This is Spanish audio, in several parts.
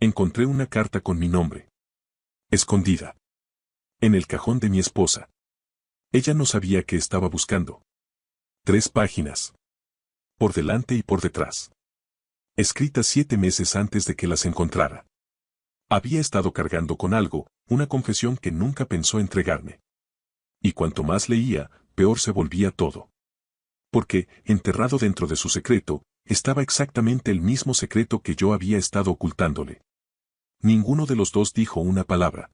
Encontré una carta con mi nombre. Escondida. En el cajón de mi esposa. Ella no sabía que estaba buscando. 3 páginas. Por delante y por detrás. Escritas 7 meses antes de que las encontrara. Había estado cargando con algo, una confesión que nunca pensó entregarme. Y cuanto más leía, peor se volvía todo. Porque, enterrado dentro de su secreto, estaba exactamente el mismo secreto que yo había estado ocultándole. Ninguno de los dos dijo una palabra.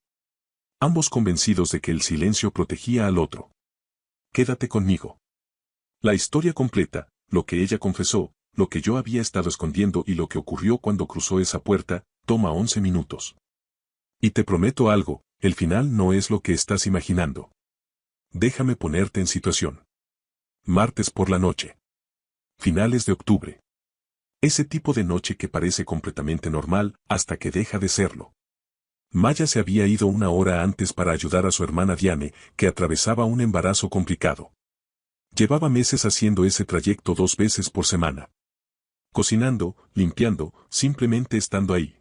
Ambos convencidos de que el silencio protegía al otro. Quédate conmigo. La historia completa, lo que ella confesó, lo que yo había estado escondiendo y lo que ocurrió cuando cruzó esa puerta, toma 11 minutos. Y te prometo algo, el final no es lo que estás imaginando. Déjame ponerte en situación. Martes por la noche. Finales de octubre. Ese tipo de noche que parece completamente normal hasta que deja de serlo. Maya se había ido 1 hora antes para ayudar a su hermana Diane, que atravesaba un embarazo complicado. Llevaba meses haciendo ese trayecto 2 veces por semana. Cocinando, limpiando, simplemente estando ahí.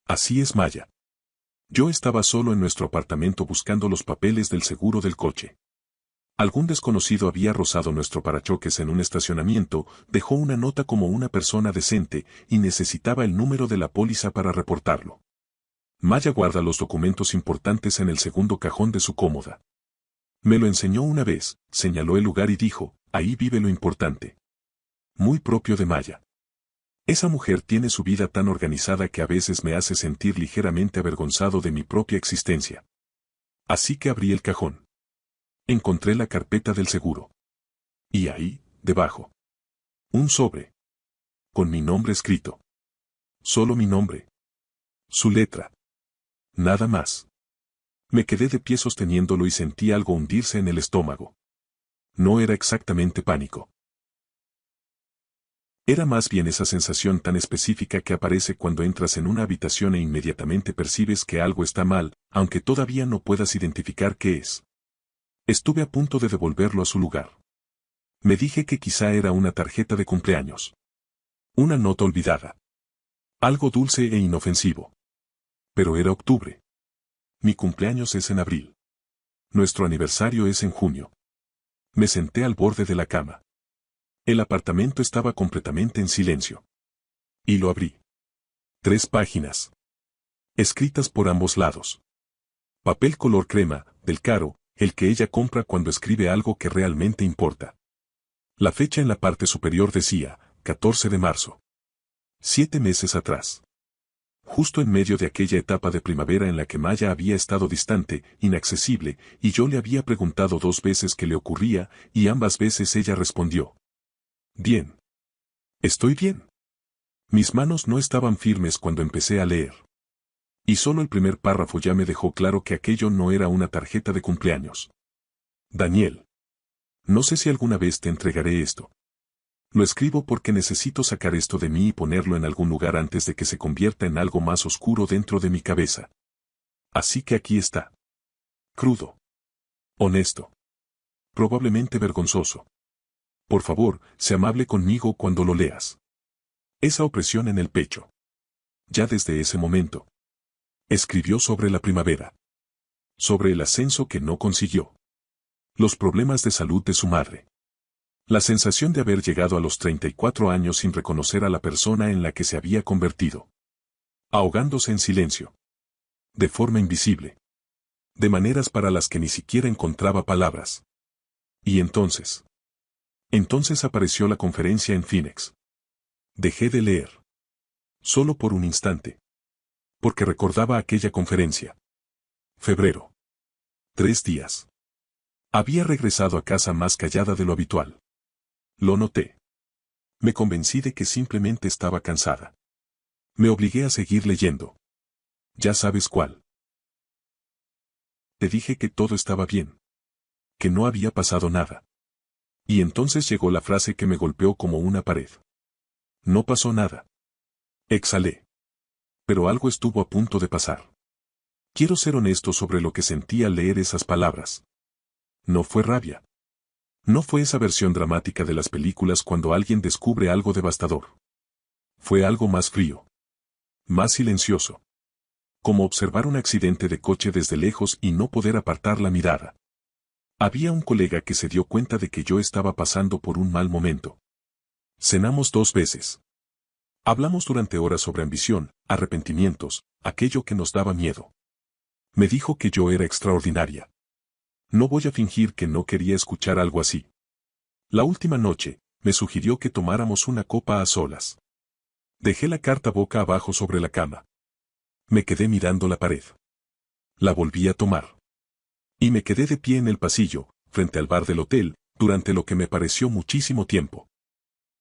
Así es Maya. Yo estaba solo en nuestro apartamento buscando los papeles del seguro del coche. Algún desconocido había rozado nuestro parachoques en un estacionamiento, dejó una nota como una persona decente y necesitaba el número de la póliza para reportarlo. Maya guarda los documentos importantes en el segundo cajón de su cómoda. Me lo enseñó una vez, señaló el lugar y dijo, ahí vive lo importante. Muy propio de Maya. Esa mujer tiene su vida tan organizada que a veces me hace sentir ligeramente avergonzado de mi propia existencia. Así que abrí el cajón. Encontré la carpeta del seguro. Y ahí, debajo. Un sobre. Con mi nombre escrito. Solo mi nombre. Su letra. Nada más. Me quedé de pie sosteniéndolo y sentí algo hundirse en el estómago. No era exactamente pánico. Era más bien esa sensación tan específica que aparece cuando entras en una habitación e inmediatamente percibes que algo está mal, aunque todavía no puedas identificar qué es. Estuve a punto de devolverlo a su lugar. Me dije que quizá era una tarjeta de cumpleaños. Una nota olvidada. Algo dulce e inofensivo. Pero era octubre. Mi cumpleaños es en abril. Nuestro aniversario es en junio. Me senté al borde de la cama. El apartamento estaba completamente en silencio. Y lo abrí. 3 páginas. Escritas por ambos lados. Papel color crema, del caro, el que ella compra cuando escribe algo que realmente importa. La fecha en la parte superior decía, 14 de marzo. 7 meses atrás. Justo en medio de aquella etapa de primavera en la que Maya había estado distante, inaccesible, y yo le había preguntado 2 veces qué le ocurría, y ambas veces ella respondió. Bien. Estoy bien. Mis manos no estaban firmes cuando empecé a leer. Y solo el primer párrafo ya me dejó claro que aquello no era una tarjeta de cumpleaños. Daniel. No sé si alguna vez te entregaré esto. Lo escribo porque necesito sacar esto de mí y ponerlo en algún lugar antes de que se convierta en algo más oscuro dentro de mi cabeza. Así que aquí está. Crudo. Honesto. Probablemente vergonzoso. Por favor, sé amable conmigo cuando lo leas. Esa opresión en el pecho. Ya desde ese momento. Escribió sobre la primavera. Sobre el ascenso que no consiguió. Los problemas de salud de su madre. La sensación de haber llegado a los 34 años sin reconocer a la persona en la que se había convertido. Ahogándose en silencio. De forma invisible. De maneras para las que ni siquiera encontraba palabras. Y entonces. Entonces apareció la conferencia en Phoenix. Dejé de leer. Solo por un instante. Porque recordaba aquella conferencia. Febrero. 3 días. Había regresado a casa más callada de lo habitual. Lo noté. Me convencí de que simplemente estaba cansada. Me obligué a seguir leyendo. Ya sabes cuál. Te dije que todo estaba bien. Que no había pasado nada. Y entonces llegó la frase que me golpeó como una pared. No pasó nada. Exhalé. Pero algo estuvo a punto de pasar. Quiero ser honesto sobre lo que sentí al leer esas palabras. No fue rabia. No fue esa versión dramática de las películas cuando alguien descubre algo devastador. Fue algo más frío. Más silencioso. Como observar un accidente de coche desde lejos y no poder apartar la mirada. Había un colega que se dio cuenta de que yo estaba pasando por un mal momento. Cenamos 2 veces. Hablamos durante horas sobre ambición, arrepentimientos, aquello que nos daba miedo. Me dijo que yo era extraordinaria. No voy a fingir que no quería escuchar algo así. La última noche, me sugirió que tomáramos una copa a solas. Dejé la carta boca abajo sobre la cama. Me quedé mirando la pared. La volví a tomar. Y me quedé de pie en el pasillo, frente al bar del hotel, durante lo que me pareció muchísimo tiempo.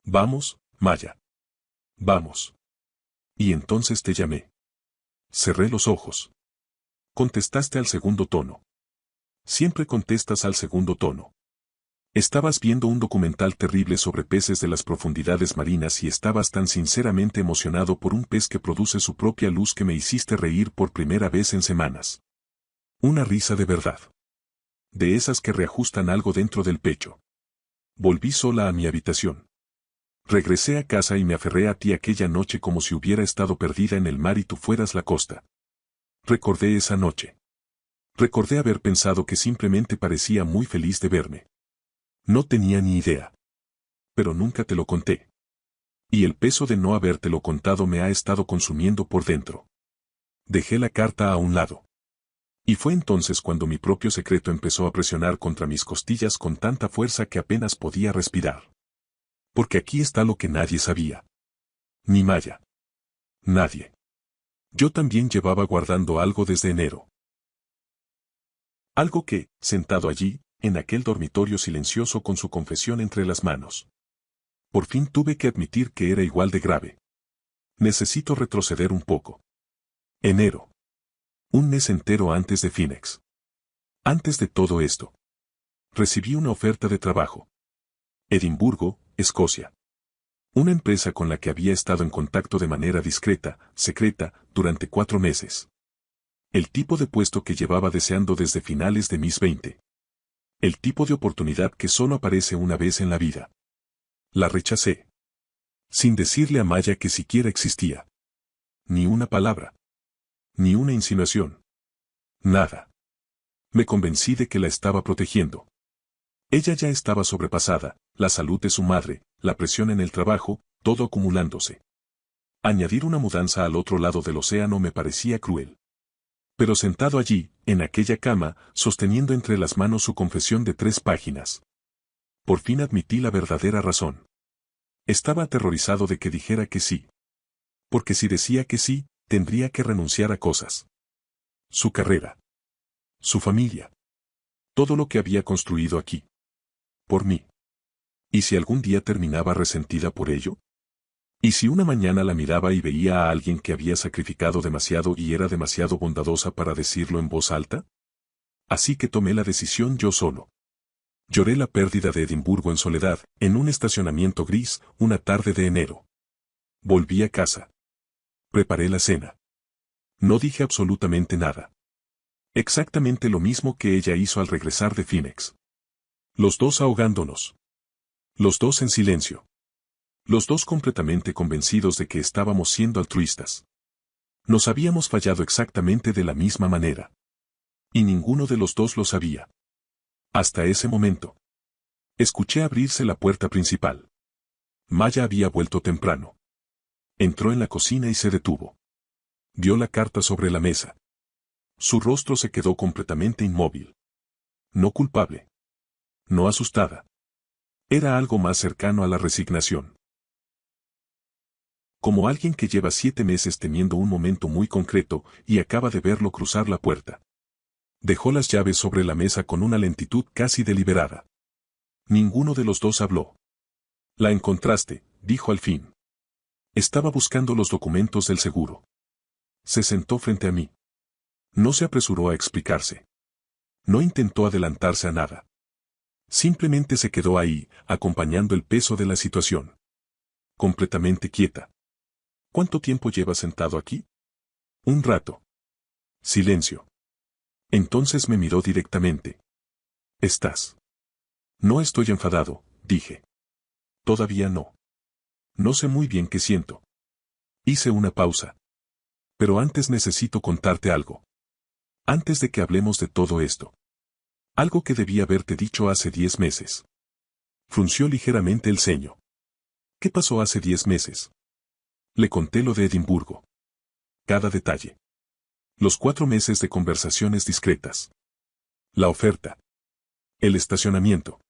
Vamos, Maya. Vamos. Y entonces te llamé. Cerré los ojos. Contestaste al segundo tono. Siempre contestas al segundo tono. Estabas viendo un documental terrible sobre peces de las profundidades marinas y estabas tan sinceramente emocionado por un pez que produce su propia luz que me hiciste reír por primera vez en semanas. Una risa de verdad. De esas que reajustan algo dentro del pecho. Volví sola a mi habitación. Regresé a casa y me aferré a ti aquella noche como si hubiera estado perdida en el mar y tú fueras la costa. Recordé esa noche. Recordé haber pensado que simplemente parecía muy feliz de verme. No tenía ni idea. Pero nunca te lo conté. Y el peso de no habértelo contado me ha estado consumiendo por dentro. Dejé la carta a un lado. Y fue entonces cuando mi propio secreto empezó a presionar contra mis costillas con tanta fuerza que apenas podía respirar. Porque aquí está lo que nadie sabía. Ni Maya. Nadie. Yo también llevaba guardando algo desde enero. Algo que, sentado allí, en aquel dormitorio silencioso con su confesión entre las manos. Por fin tuve que admitir que era igual de grave. Necesito retroceder un poco. Enero. Un mes entero antes de Phoenix. Antes de todo esto. Recibí una oferta de trabajo. Edimburgo, Escocia. Una empresa con la que había estado en contacto de manera discreta, secreta, durante 4 meses. El tipo de puesto que llevaba deseando desde finales de mis 20. El tipo de oportunidad que solo aparece una vez en la vida. La rechacé. Sin decirle a Maya que siquiera existía. Ni una palabra. Ni una insinuación. Nada. Me convencí de que la estaba protegiendo. Ella ya estaba sobrepasada, la salud de su madre, la presión en el trabajo, todo acumulándose. Añadir una mudanza al otro lado del océano me parecía cruel. Pero sentado allí, en aquella cama, sosteniendo entre las manos su confesión de 3 páginas. Por fin admití la verdadera razón. Estaba aterrorizado de que dijera que sí. Porque si decía que sí, tendría que renunciar a cosas. Su carrera. Su familia. Todo lo que había construido aquí. Por mí. ¿Y si algún día terminaba resentida por ello? ¿Y si una mañana la miraba y veía a alguien que había sacrificado demasiado y era demasiado bondadosa para decirlo en voz alta? Así que tomé la decisión yo solo. Lloré la pérdida de Edimburgo en soledad, en un estacionamiento gris, una tarde de enero. Volví a casa. Preparé la cena. No dije absolutamente nada. Exactamente lo mismo que ella hizo al regresar de Phoenix. Los dos ahogándonos. Los dos en silencio. Los dos completamente convencidos de que estábamos siendo altruistas. Nos habíamos fallado exactamente de la misma manera. Y ninguno de los dos lo sabía. Hasta ese momento. Escuché abrirse la puerta principal. Maya había vuelto temprano. Entró en la cocina y se detuvo. Vio la carta sobre la mesa. Su rostro se quedó completamente inmóvil. No culpable. No asustada. Era algo más cercano a la resignación. Como alguien que lleva 7 meses temiendo un momento muy concreto y acaba de verlo cruzar la puerta. Dejó las llaves sobre la mesa con una lentitud casi deliberada. Ninguno de los dos habló. La encontraste, dijo al fin. Estaba buscando los documentos del seguro. Se sentó frente a mí. No se apresuró a explicarse. No intentó adelantarse a nada. Simplemente se quedó ahí, acompañando el peso de la situación. Completamente quieta. ¿Cuánto tiempo llevas sentado aquí? Un rato. Silencio. Entonces me miró directamente. ¿Estás? No estoy enfadado, dije. Todavía no. No sé muy bien qué siento. Hice una pausa. Pero antes necesito contarte algo. Antes de que hablemos de todo esto. Algo que debí haberte dicho hace 10 meses. Frunció ligeramente el ceño. ¿Qué pasó hace 10 meses? Le conté lo de Edimburgo. Cada detalle. Los 4 meses de conversaciones discretas. La oferta. El estacionamiento.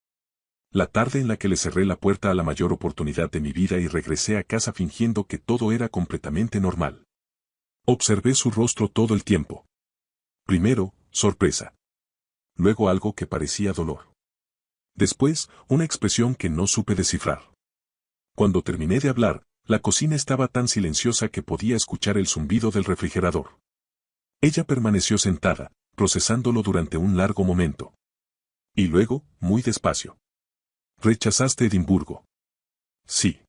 La tarde en la que le cerré la puerta a la mayor oportunidad de mi vida y regresé a casa fingiendo que todo era completamente normal. Observé su rostro todo el tiempo. Primero, sorpresa. Luego algo que parecía dolor. Después, una expresión que no supe descifrar. Cuando terminé de hablar, la cocina estaba tan silenciosa que podía escuchar el zumbido del refrigerador. Ella permaneció sentada, procesándolo durante un largo momento. Y luego, muy despacio. ¿Rechazaste Edimburgo? Sí.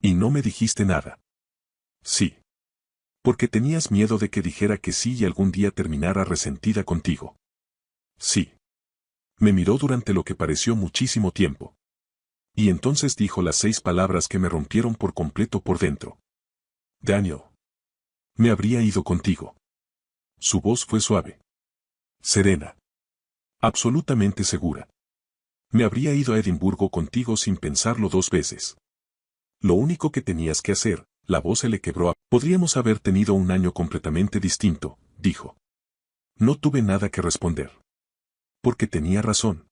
¿Y no me dijiste nada? Sí. Porque tenías miedo de que dijera que sí y algún día terminara resentida contigo. Sí. Me miró durante lo que pareció muchísimo tiempo. Y entonces dijo las 6 palabras que me rompieron por completo por dentro. Daniel. Me habría ido contigo. Su voz fue suave. Serena. Absolutamente segura. Me habría ido a Edimburgo contigo sin pensarlo 2 veces. Lo único que tenías que hacer, la voz se le quebró. Podríamos haber tenido un año completamente distinto, dijo. No tuve nada que responder. Porque tenía razón.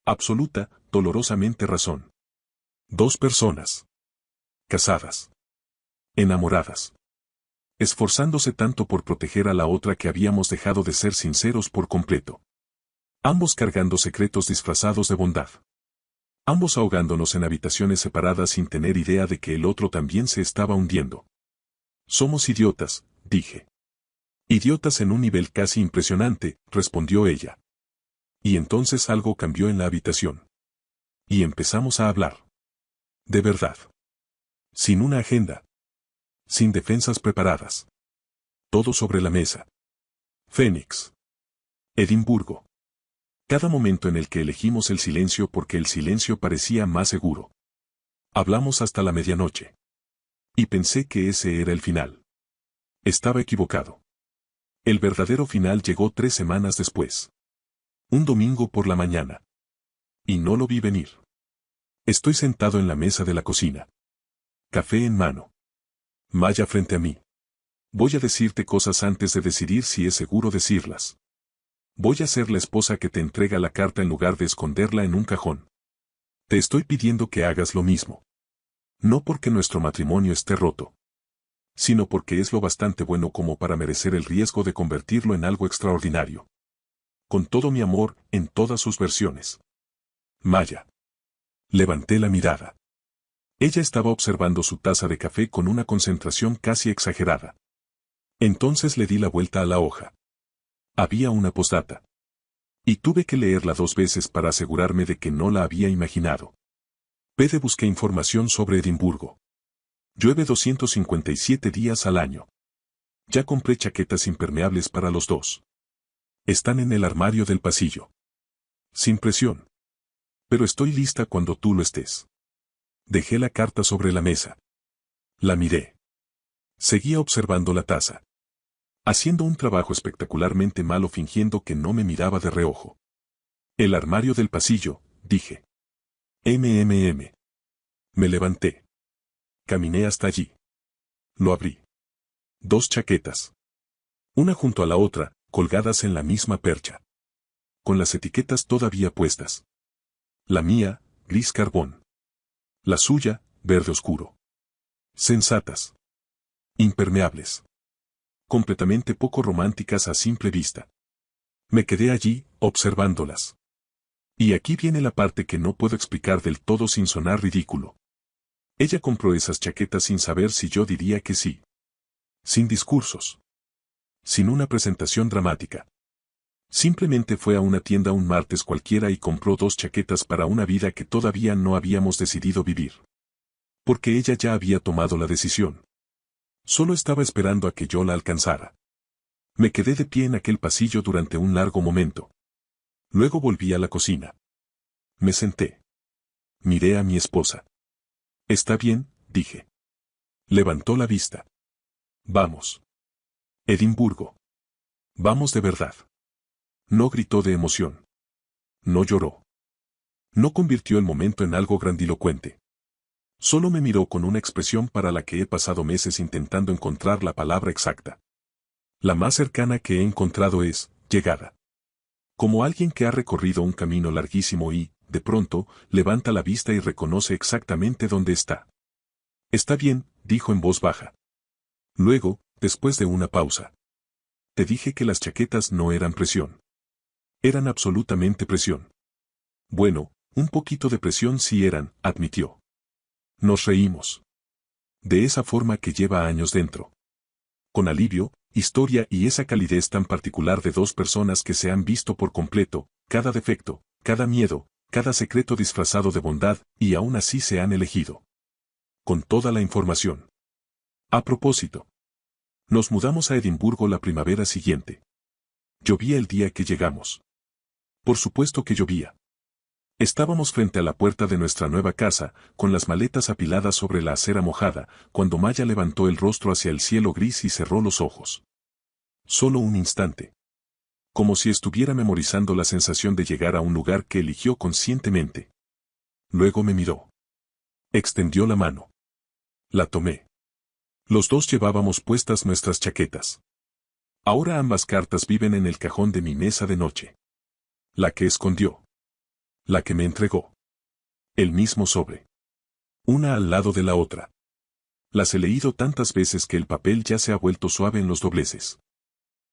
Absoluta, dolorosamente razón. 2 personas. Casadas. Enamoradas. Esforzándose tanto por proteger a la otra que habíamos dejado de ser sinceros por completo. Ambos cargando secretos disfrazados de bondad. Ambos ahogándonos en habitaciones separadas sin tener idea de que el otro también se estaba hundiendo. Somos idiotas, dije. Idiotas en un nivel casi impresionante, respondió ella. Y entonces algo cambió en la habitación. Y empezamos a hablar. De verdad. Sin una agenda. Sin defensas preparadas. Todo sobre la mesa. Phoenix. Edimburgo. Cada momento en el que elegimos el silencio porque el silencio parecía más seguro. Hablamos hasta la medianoche. Y pensé que ese era el final. Estaba equivocado. El verdadero final llegó 3 semanas después. Un domingo por la mañana. Y no lo vi venir. Estoy sentado en la mesa de la cocina. Café en mano. Maya frente a mí. Voy a decirte cosas antes de decidir si es seguro decirlas. Voy a ser la esposa que te entrega la carta en lugar de esconderla en un cajón. Te estoy pidiendo que hagas lo mismo. No porque nuestro matrimonio esté roto, sino porque es lo bastante bueno como para merecer el riesgo de convertirlo en algo extraordinario. Con todo mi amor, en todas sus versiones. Maya. Levanté la mirada. Ella estaba observando su taza de café con una concentración casi exagerada. Entonces le di la vuelta a la hoja. Había una postdata. Y tuve que leerla 2 veces para asegurarme de que no la había imaginado. Busqué información sobre Edimburgo. Llueve 257 días al año. Ya compré chaquetas impermeables para los 2. Están en el armario del pasillo. Sin presión. Pero estoy lista cuando tú lo estés. Dejé la carta sobre la mesa. La miré. Seguía observando la taza. Haciendo un trabajo espectacularmente malo fingiendo que no me miraba de reojo. El armario del pasillo, dije. MMM. Me levanté. Caminé hasta allí. Lo abrí. 2 chaquetas. Una junto a la otra, colgadas en la misma percha. Con las etiquetas todavía puestas. La mía, gris carbón. La suya, verde oscuro. Sensatas. Impermeables. Completamente poco románticas a simple vista. Me quedé allí, observándolas. Y aquí viene la parte que no puedo explicar del todo sin sonar ridículo. Ella compró esas chaquetas sin saber si yo diría que sí. Sin discursos. Sin una presentación dramática. Simplemente fue a una tienda un martes cualquiera y compró 2 chaquetas para una vida que todavía no habíamos decidido vivir. Porque ella ya había tomado la decisión. Solo estaba esperando a que yo la alcanzara. Me quedé de pie en aquel pasillo durante un largo momento. Luego volví a la cocina. Me senté. Miré a mi esposa. Está bien, dije. Levantó la vista. Vamos. Edimburgo. Vamos de verdad. No gritó de emoción. No lloró. No convirtió el momento en algo grandilocuente. Solo me miró con una expresión para la que he pasado meses intentando encontrar la palabra exacta. La más cercana que he encontrado es, llegada. Como alguien que ha recorrido un camino larguísimo y, de pronto, levanta la vista y reconoce exactamente dónde está. Está bien, dijo en voz baja. Luego, después de una pausa. Te dije que las chaquetas no eran presión. Eran absolutamente presión. Bueno, un poquito de presión sí eran, admitió. Nos reímos. De esa forma que lleva años dentro. Con alivio, historia y esa calidez tan particular de dos personas que se han visto por completo, cada defecto, cada miedo, cada secreto disfrazado de bondad, y aún así se han elegido. Con toda la información. A propósito. Nos mudamos a Edimburgo la primavera siguiente. Llovía el día que llegamos. Por supuesto que llovía. Estábamos frente a la puerta de nuestra nueva casa, con las maletas apiladas sobre la acera mojada, cuando Maya levantó el rostro hacia el cielo gris y cerró los ojos. Solo un instante. Como si estuviera memorizando la sensación de llegar a un lugar que eligió conscientemente. Luego me miró. Extendió la mano. La tomé. Los dos llevábamos puestas nuestras chaquetas. Ahora ambas cartas viven en el cajón de mi mesa de noche. La que escondió. La que me entregó. El mismo sobre. Una al lado de la otra. Las he leído tantas veces que el papel ya se ha vuelto suave en los dobleces.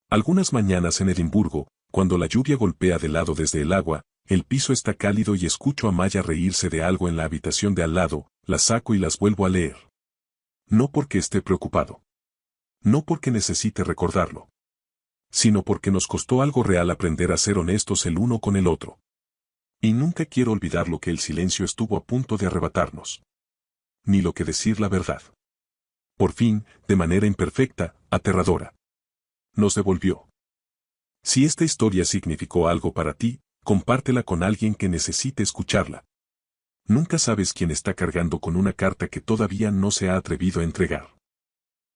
Algunas mañanas en Edimburgo, cuando la lluvia golpea de lado desde el agua, el piso está cálido y escucho a Maya reírse de algo en la habitación de al lado, las saco y las vuelvo a leer. No porque esté preocupado. No porque necesite recordarlo. Sino porque nos costó algo real aprender a ser honestos el uno con el otro. Y nunca quiero olvidar lo que el silencio estuvo a punto de arrebatarnos. Ni lo que decir la verdad. Por fin, de manera imperfecta, aterradora. Nos devolvió. Si esta historia significó algo para ti, compártela con alguien que necesite escucharla. Nunca sabes quién está cargando con una carta que todavía no se ha atrevido a entregar.